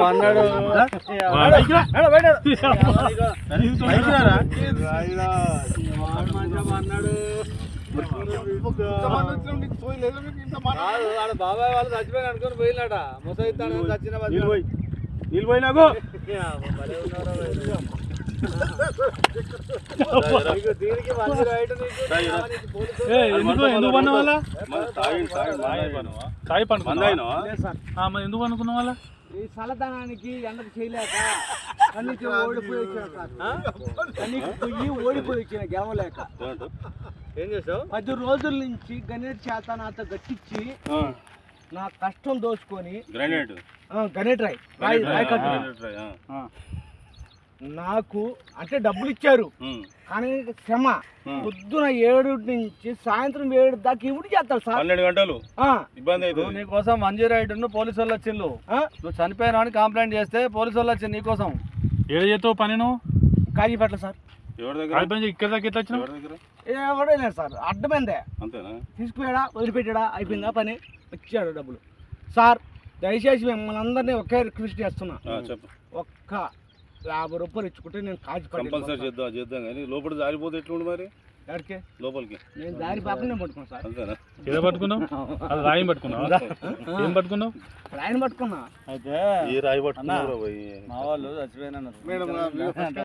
అన్నాడు బాబాయ్ వాళ్ళు చచ్చిపోయిన అనుకుని పోయినాట ముసైతాను చచ్చిన నీళ్ళు పోయినాకు ఎందుకు పన్న వాళ్ళ ఎందుకు అనుకున్న వాళ్ళ ఈ చల్లదనానికి ఎండకు చేయలేక కన్నీకి ఓడిపోయి వచ్చాను సార్. కన్నీకి పోయి ఓడిపోయి వచ్చాను గెలవలేక. ఏం చేసావు? 10 రోజుల నుంచి గణేట్ చేత నాతో గట్టించి నా కష్టం దోచుకొని గణేట్ రాయ్ నాకు అంటే డబ్బులు ఇచ్చారు కానీ శ్రమ. పొద్దున 7 నుంచి సాయంత్రం 7 దాకా ఇవి చేస్తారు సార్. 12 గంటలు ఇబ్బంది అవుతుంది. నీకోసం 108 పోలీసు వాళ్ళు వచ్చిండు. నువ్వు చనిపోయినా అని కంప్లైంట్ చేస్తే పోలీసు వాళ్ళు వచ్చింది నీకోసం. ఏడు చేస్తావు పని నువ్వు? కాజీపేట సార్. ఇక్కడ దాకా ఎట్లా వచ్చినావు? ఎవడో లేదు సార్, అడ్డమైందే. తీసుకుపోయాడా వదిలిపెట్టాడా అయిపోయిందా పని, ఇచ్చాడు డబ్బులు. సార్ దయచేసి మిమ్మల్ని అందరినీ ఒకే రిక్వెస్ట్ చేస్తున్నా, ఒక్క 50 రూపాయలు ఇచ్చుకుంటే నేను కంపల్సరీ చేద్దాం కానీ లోపల జారిపోతే ఎట్లుండి మరి ఎక్కడికి లోపలికి నేను దారి పాపనే పట్టుకున్నాను సార్. అంతేనా? ఏదో పట్టుకున్నావు? అది రాయి పట్టుకున్నావు? ఏం పట్టుకున్నావు? రాయిని పట్టుకున్నా. అయితే ఈ రాయి పట్టుకున్నా మా వాళ్ళు చచ్చిపోయినా